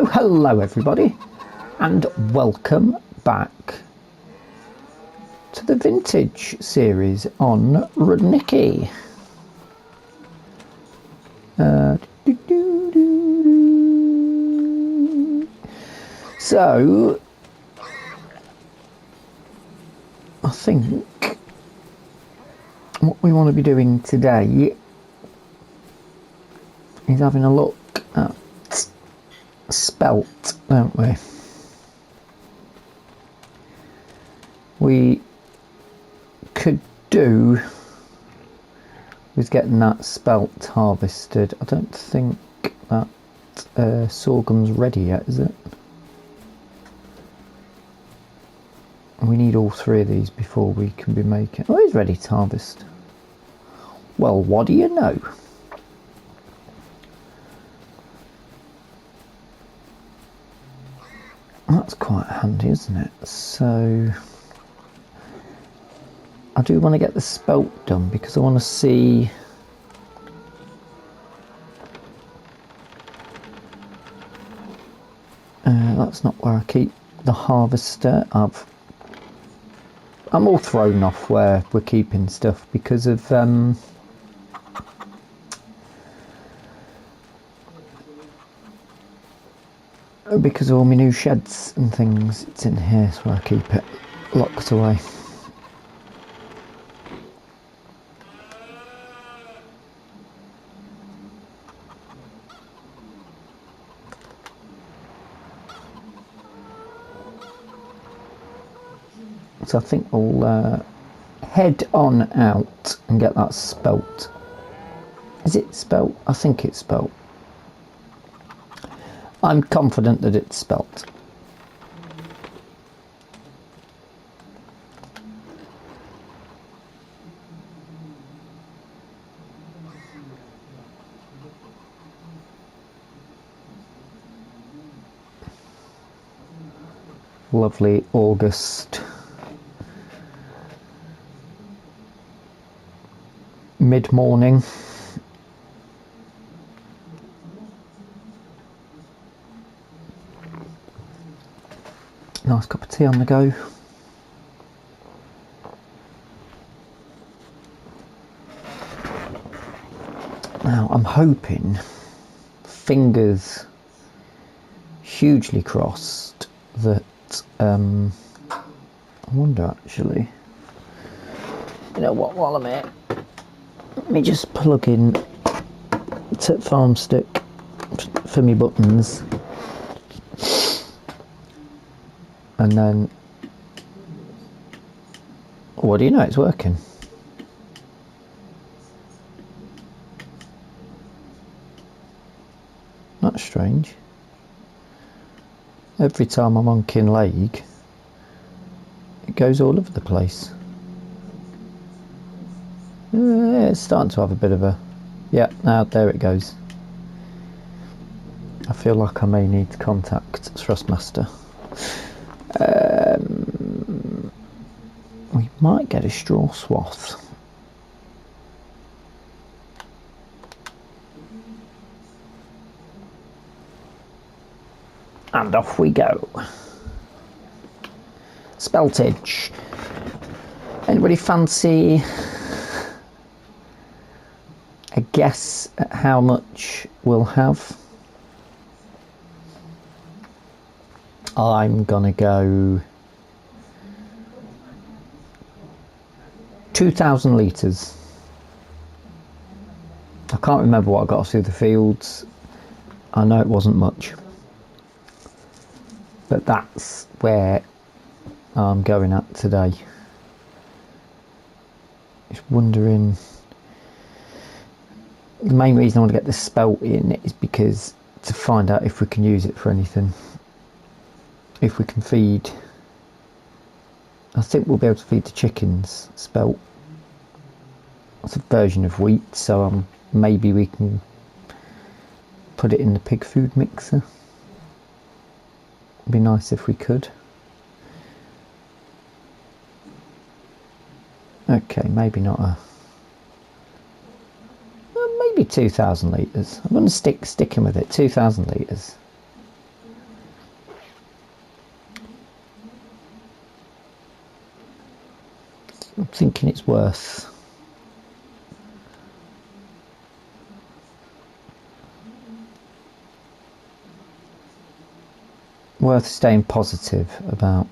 Hello everybody, and welcome back to the vintage series on Rudniki. So I think what we want to be doing today is having a look at Spelt, don't we? We could do with getting that Spelt harvested. I don't think that sorghum's ready yet, is it? We need all three of these before we can be making... Oh, it's ready to harvest. Well, what do you know? That's quite handy, isn't it? So I do want to get the Spelt done because I want to see that's not where I keep the harvester. I'm all thrown off where we're keeping stuff because of all my new sheds and things. It's in here, so I keep it locked away. So I think we'll head on out and get that Spelt. Is it Spelt? I think it's Spelt. I'm confident that it's Spelt. Lovely August mid-morning. Nice cup of tea on the go. Now I'm hoping, fingers hugely crossed, that I wonder actually, you know what, while I'm here, let me just plug in to farm stick for me buttons. And then, what do you know, it's working. That's strange. Every time I'm on Kinleague, it goes all over the place. It's starting to have a bit of a... Yeah, now there it goes. I feel like I may need to contact Thrustmaster. We might get a straw swath. And off we go. Speltage. Anybody fancy a guess at how much we'll have? I'm gonna go 2,000 litres. I can't remember what I got through the fields. I know it wasn't much, but that's where I'm going at today. Just wondering, the main reason I want to get the Spelt in is because to find out if we can use it for anything. If we can feed, I think we'll be able to feed the chickens Spelt. It's a version of wheat, so maybe we can put it in the pig food mixer. It'd be nice if we could. Okay, maybe not a... maybe 2,000 litres. I'm going to sticking with it, 2,000 litres. I'm thinking it's worth... staying positive about.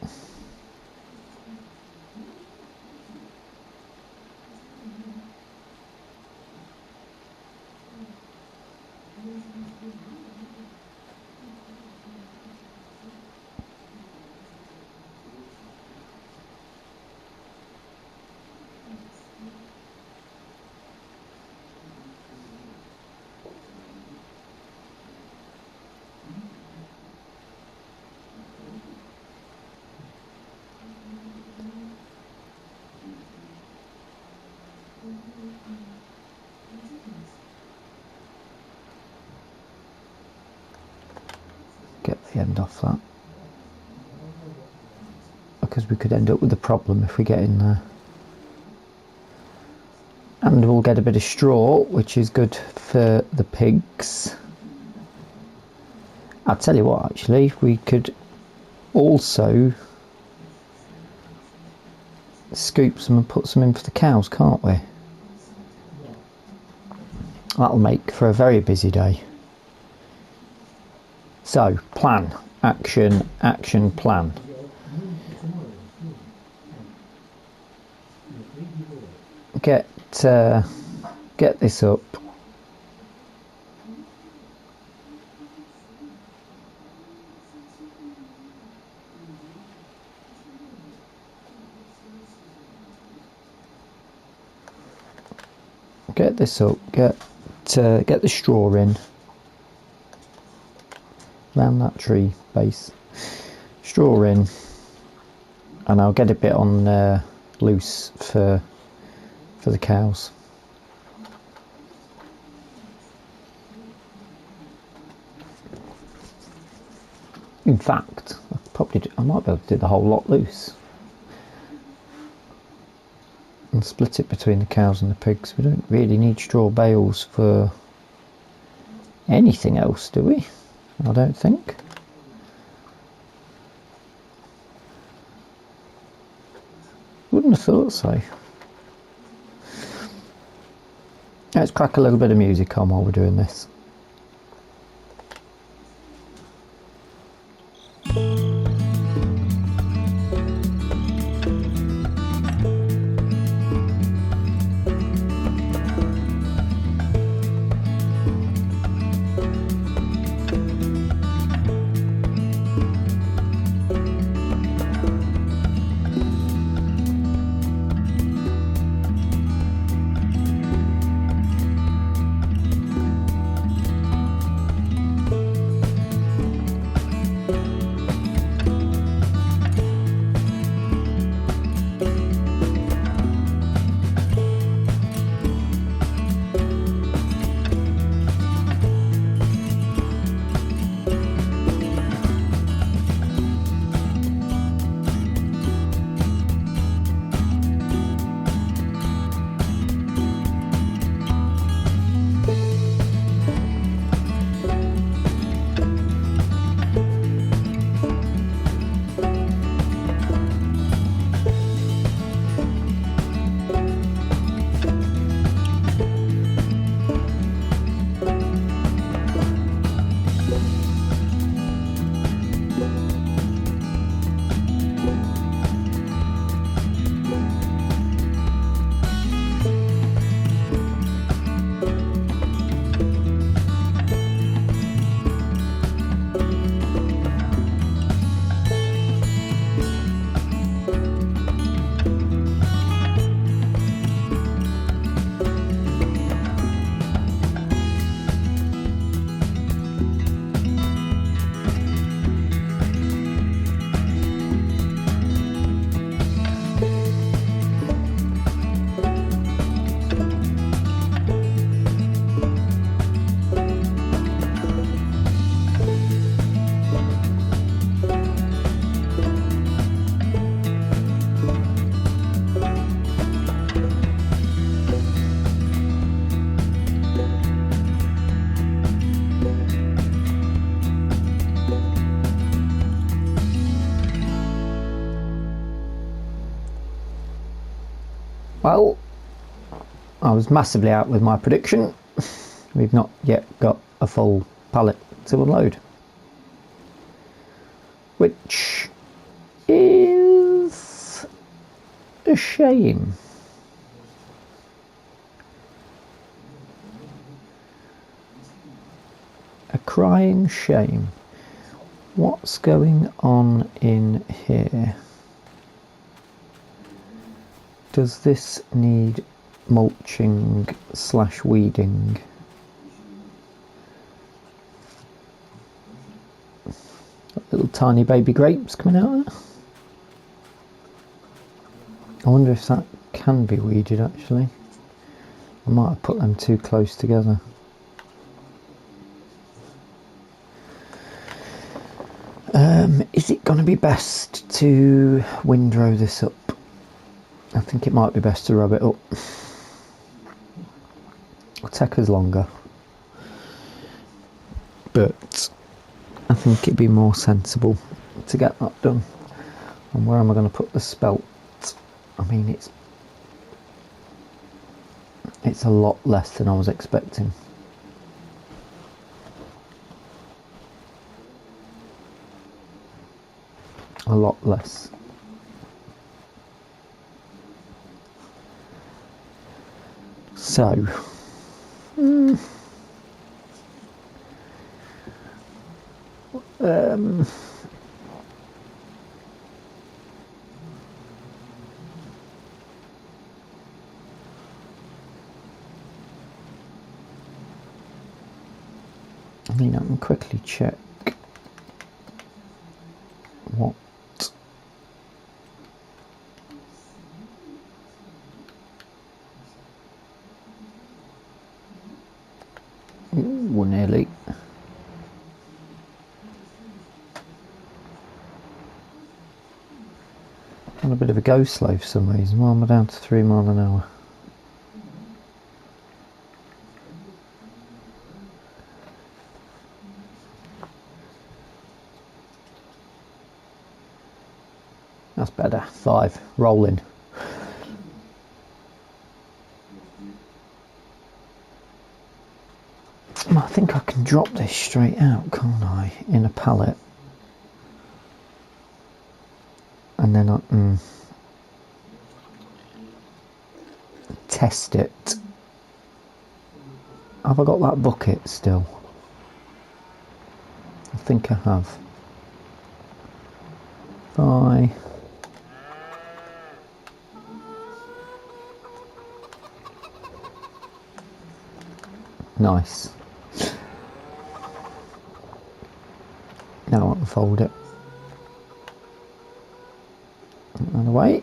Get the end off that, because we could end up with a problem if we get in there. And we'll get a bit of straw, which is good for the pigs. I'll tell you what, actually, we could also scoop some and put some in for the cows, can't we? That'll make for a very busy day. So, plan, action, action, plan. Get this up. Get this up. Get the straw in. Around that tree base, straw in, and I'll get a bit on loose for the cows. In fact, I might be able to do the whole lot loose and split it between the cows and the pigs. We don't really need straw bales for anything else, do we? I don't think. Wouldn't have thought so. Let's crack a little bit of music on while we're doing this. Well, I was massively out with my prediction. We've not yet got a full pallet to unload, which is a shame. A crying shame. What's going on in here? Does this need mulching / weeding? Little tiny baby grapes coming out there. I wonder if that can be weeded actually. I might have put them too close together. Is it going to be best to windrow this up? I think it might be best to rub it up. It'll take us longer, but I think it'd be more sensible to get that done. And where am I going to put the spelt? I mean, it's a lot less than I was expecting. A lot less. So, I mean, I can quickly check what Ooh, nearly. On a bit of a go slow for some reason. Why am I down to 3 miles an hour? That's better. 5. Rolling. I think I can drop this straight out, can't I? In a pallet. And then I can test it. Have I got that bucket still? I think I have. Bye. Nice. Now I can fold it. And away.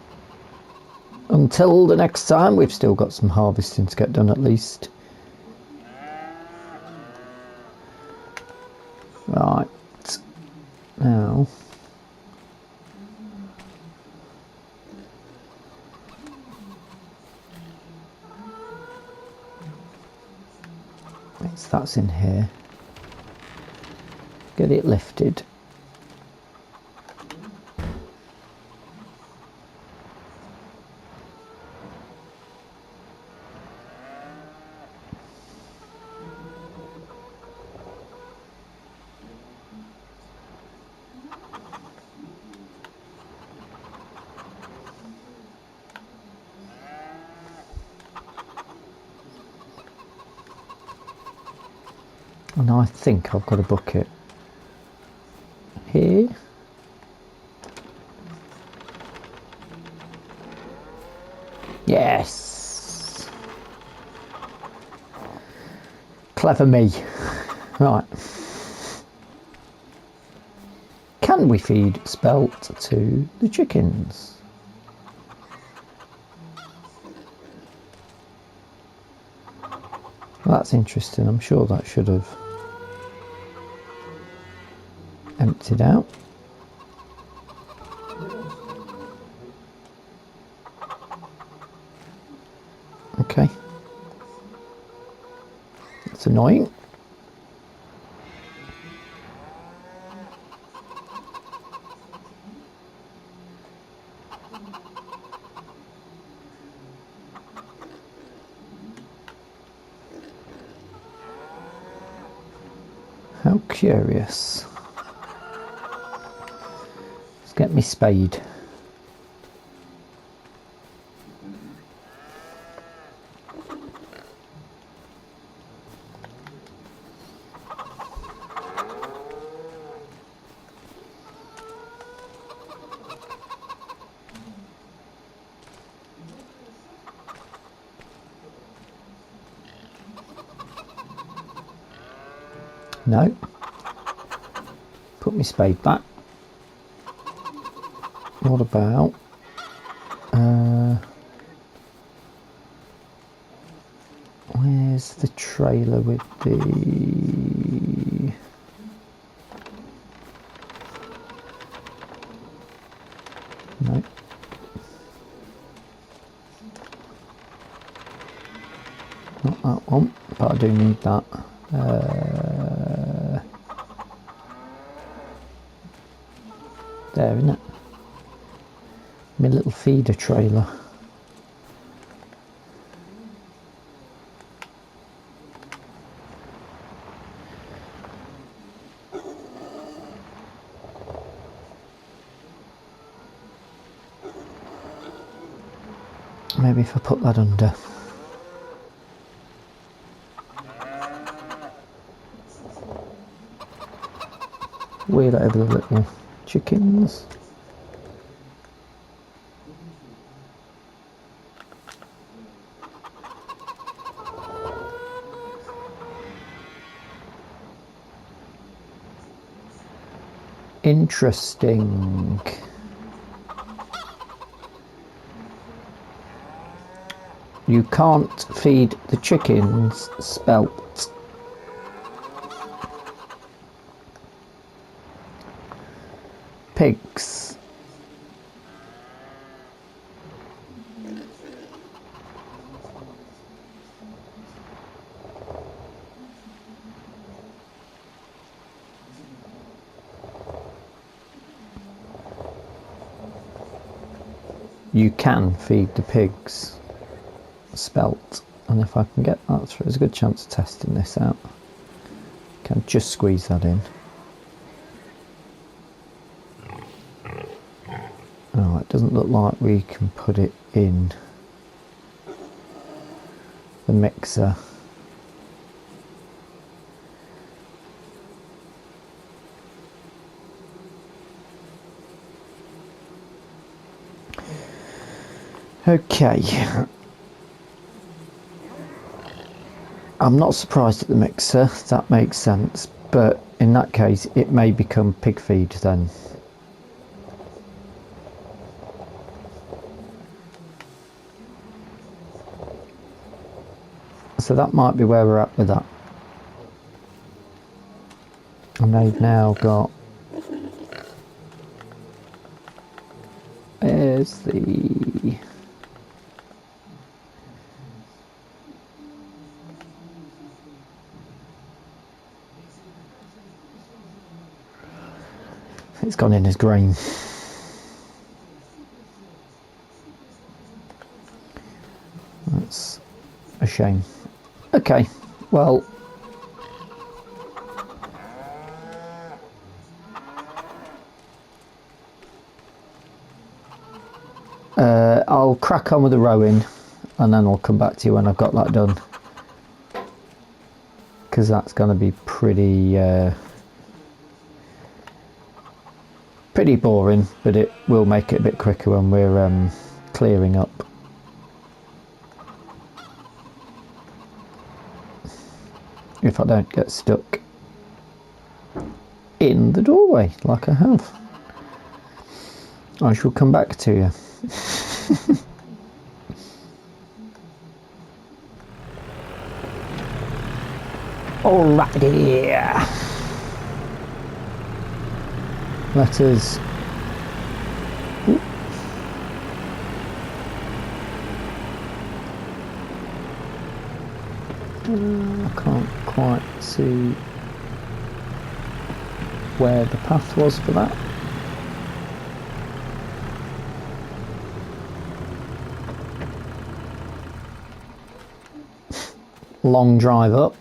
Until the next time, we've still got some harvesting to get done at least. Right. Now. That's in here. Get it lifted. And I think I've got a bucket here. Yes. Clever me. Right. Can we feed Spelt to the chickens? Well, that's interesting. I'm sure that should have emptied out. Okay. That's annoying. How curious. Let's get me spade. No. Put my spade back. What about where's the trailer with the no. Not that one, but I do need that. There, isn't it? My little feeder trailer. Maybe if I put that under. Wheel it over the little chickens. Interesting. You can't feed the chickens spelt. Pigs. You can feed the pigs spelt, and if I can get that through, there's a good chance of testing this out. Can just squeeze that in. Oh, it doesn't look like we can put it in the mixer. Okay. I'm not surprised at the mixer, that makes sense, but in that case it may become pig feed then. So that might be where we're at with that. And they've now got, there's the it's gone in as grain. That's a shame. Okay, well, I'll crack on with the rowing and then I'll come back to you when I've got that done, because that's going to be pretty boring, but it will make it a bit quicker when we're clearing up. If I don't get stuck in the doorway like I have. I shall come back to you. Alrighty. Let us I can't quite see where the path was for that. Long drive up.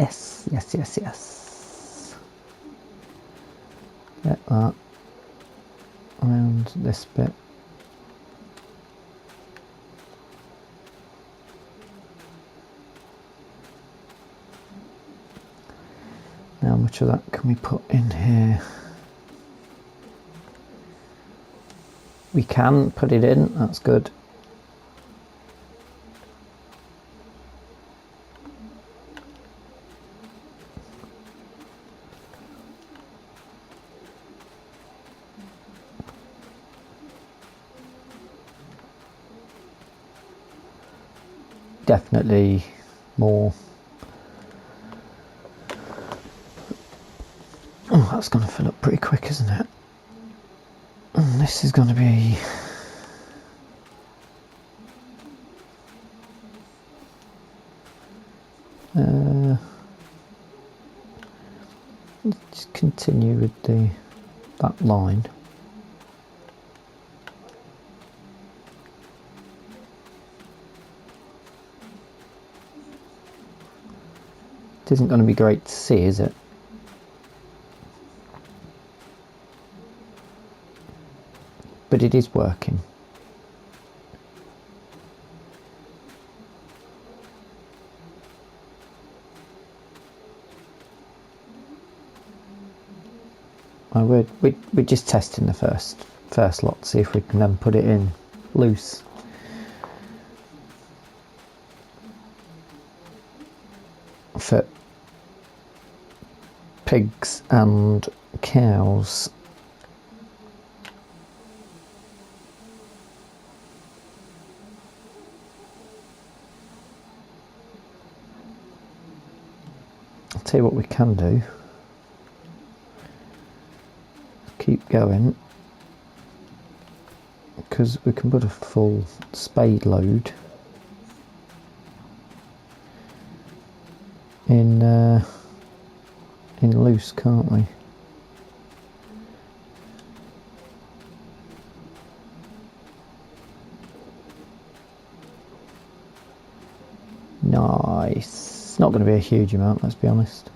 Yes, yes, yes, yes. Get that around this bit. Now, how much of that can we put in here? We can put it in, that's good. Definitely more. Oh, that's going to fill up pretty quick, isn't it? And this is going to be... let's continue with that line. It isn't going to be great to see, is it? But it is working. We're just testing the first lot, see if we can then put it in loose. For pigs and cows. I'll tell you what we can do. Keep going, because we can put a full spade load in loose, can't we? Nice. It's not going to be a huge amount, let's be honest.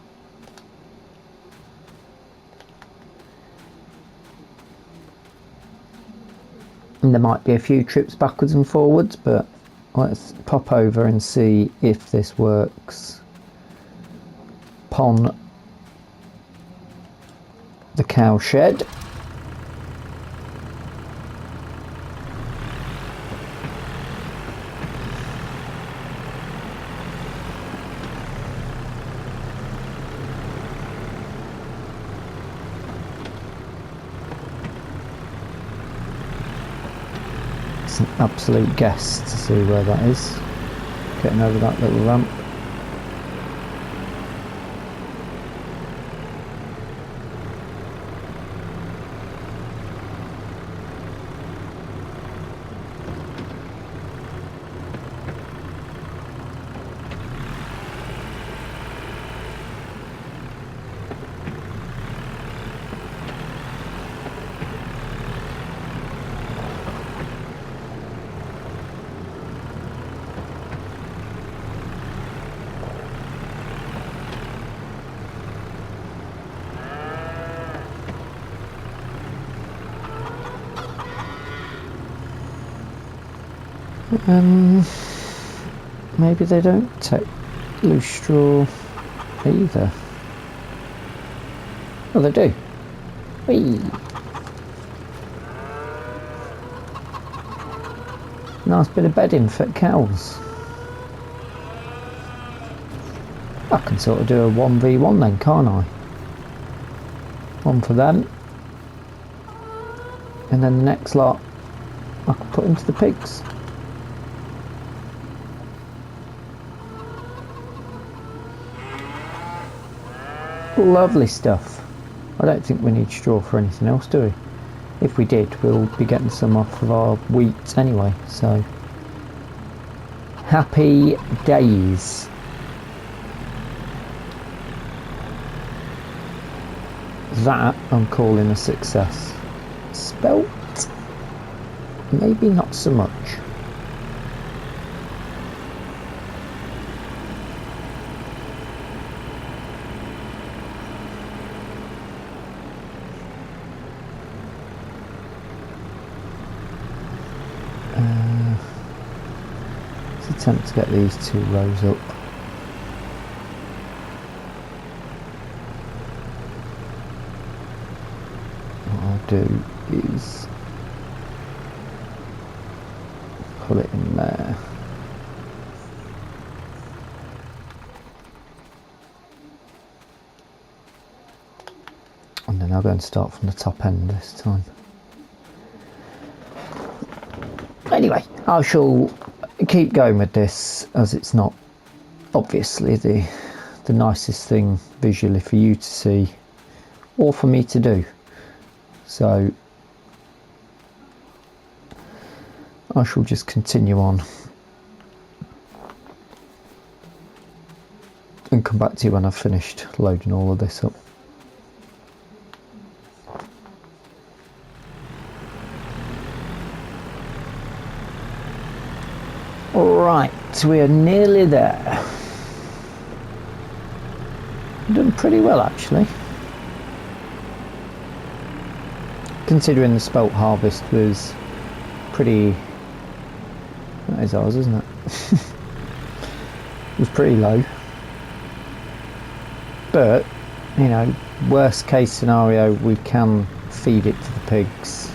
And there might be a few trips backwards and forwards, but let's pop over and see if this works upon the cow shed. It's an absolute guess to see where that is. Getting over that little ramp. Maybe they don't take loose straw either. Oh, they do. Whee! Nice bit of bedding for cows. I can sort of do a 1v1 then, can't I? One for them. And then the next lot I can put into the pigs. Lovely stuff. I don't think we need straw for anything else, do we? If we did, we'll be getting some off of our wheat anyway, so happy days. That I'm calling a success. Spelt? Maybe not so much. attempt to get these 2 rows up. What I'll do is pull it in there. And then I'll go and start from the top end this time. Anyway, I shall keep going with this, as it's not obviously the nicest thing visually for you to see or for me to do. So I shall just continue on and come back to you when I've finished loading all of this up. Right, we are nearly there. Done pretty well actually, considering the spelt harvest was pretty, that is ours, isn't it? It was pretty low, but you know, worst case scenario, we can feed it to the pigs.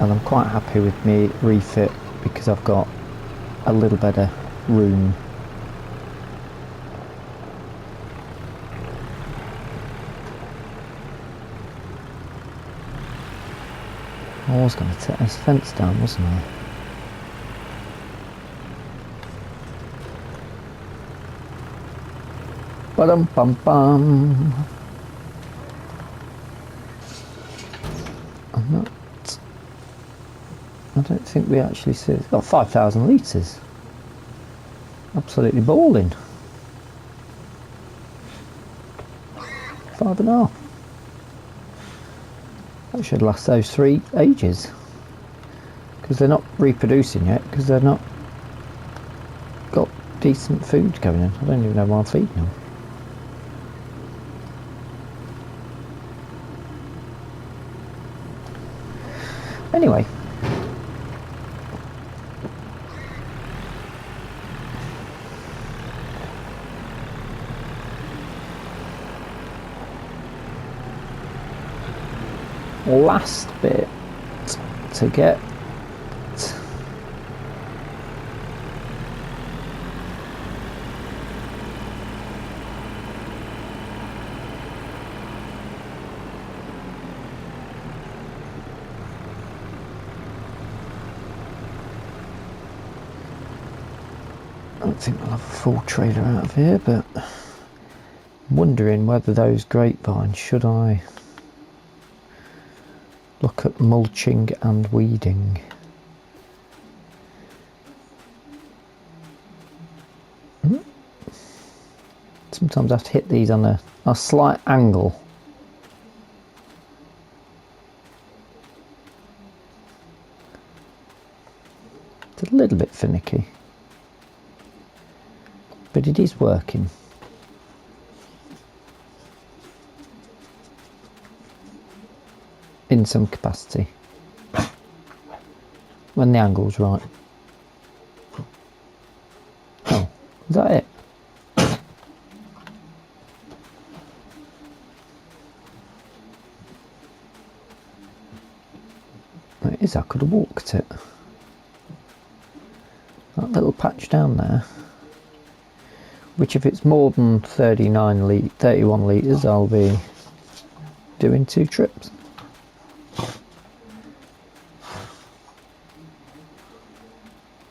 And I'm quite happy with me refit because I've got a little better room. I was going to take this fence down, wasn't I? Ba-dum bum bum. I'm not. I don't think we actually see. It's got 5,000 litres. Absolutely balling. 5.5. That should last those 3 ages. Because they're not reproducing yet, because they're not got decent food going in. I don't even know why I'm feeding them. Anyway. Last bit to get I don't think we'll have a full trailer out of here, but I'm wondering whether those grapevines, should I look at mulching and weeding? Sometimes I have to hit these on a slight angle. It's a little bit finicky, but it is working. In some capacity, when the angle's right. Oh, is that it? It is, I could have walked it. That little patch down there, which if it's more than 31 litres, I'll be doing 2 trips.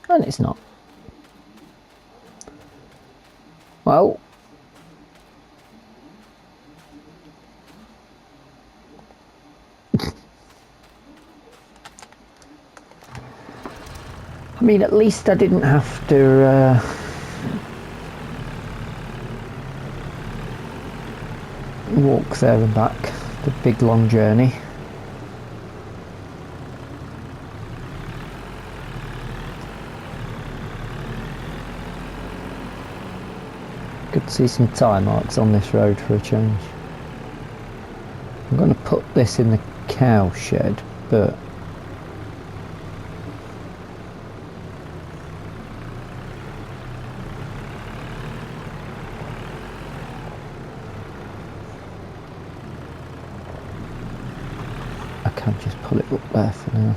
And it's not. Well, I mean, at least I didn't have to walk there and back, the big long journey. Good see some tyre marks on this road for a change. I'm going to put this in the cow shed, but I can just pull it up there for now.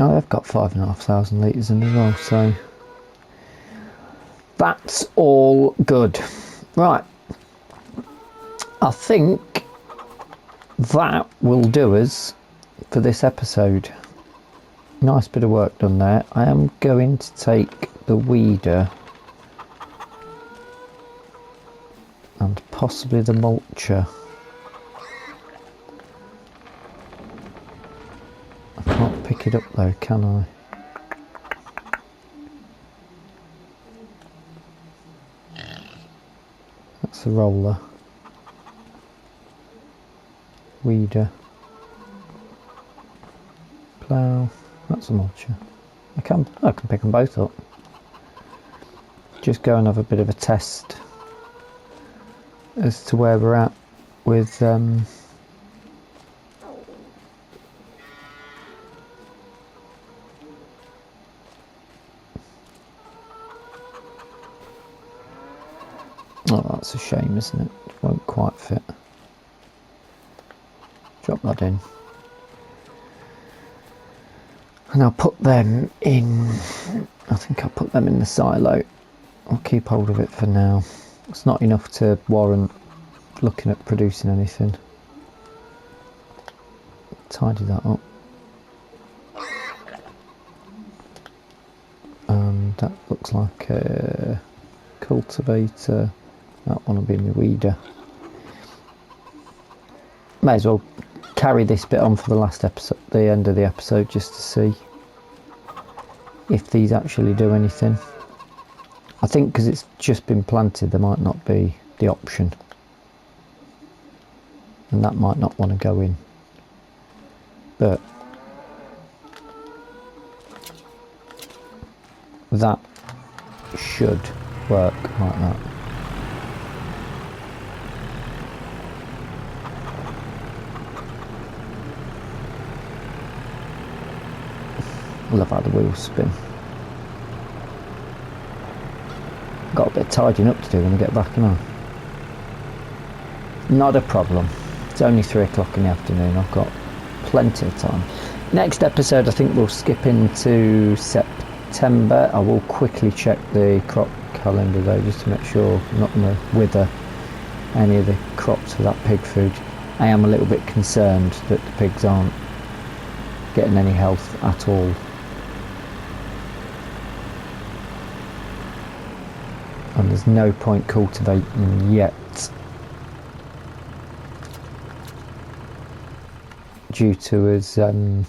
Oh, they've got 5,500 litres in as well, so that's all good. Right, I think that will do us for this episode. Nice bit of work done there. I am going to take the weeder and possibly the mulcher. I can't pick it up though, can I? That's a roller. Weeder. Plough. That's a mulcher. I can pick them both up. Just go and have a bit of a test as to where we're at with oh, that's a shame, isn't it? It won't quite fit. Drop that in. And I'll put them in, I think I'll put them in the silo. I'll keep hold of it for now. It's not enough to warrant looking at producing anything. Tidy that up. And that looks like a cultivator. That one will be my weeder. May as well carry this bit on for the last episode, the end of the episode, just to see if these actually do anything. I think because it's just been planted, there might not be the option, and that might not want to go in, but that should work like that. I love how the wheels spin. Got a bit of tidying up to do when I get back, you know. Not a problem. It's only 3 o'clock in the afternoon. I've got plenty of time. Next episode, I think we'll skip into September. I will quickly check the crop calendar though, just to make sure I'm not going to wither any of the crops for that pig food. I am a little bit concerned that the pigs aren't getting any health at all. And there's no point cultivating yet due to us oh,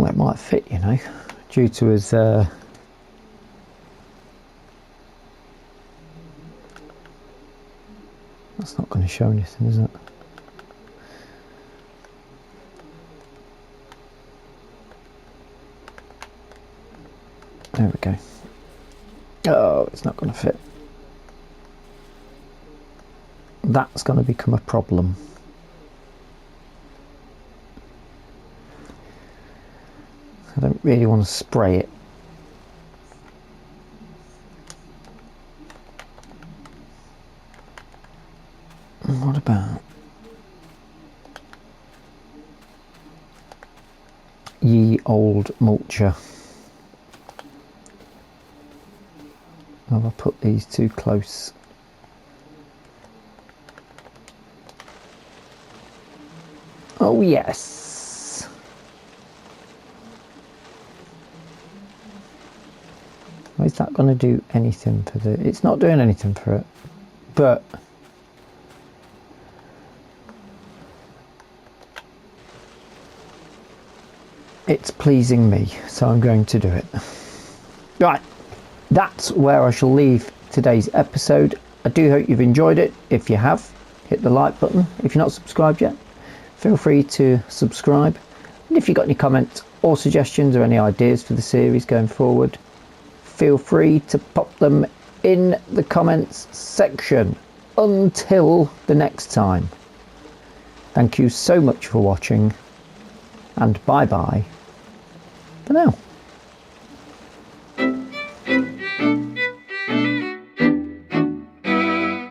it might fit, you know, due to us that's not going to show anything, is it? There we go. Oh, it's not going to fit. That's going to become a problem. I don't really want to spray it. What about ye old mulcher? Have I put these too close? Oh yes! Where's that that going to do anything for the... It's not doing anything for it, but it's pleasing me, so I'm going to do it. Right, that's where I shall leave today's episode. I do hope you've enjoyed it. If you have, hit the like button. If you're not subscribed yet, feel free to subscribe. And if you've got any comments or suggestions or any ideas for the series going forward, feel free to pop them in the comments section. Until the next time, thank you so much for watching, and bye bye for now.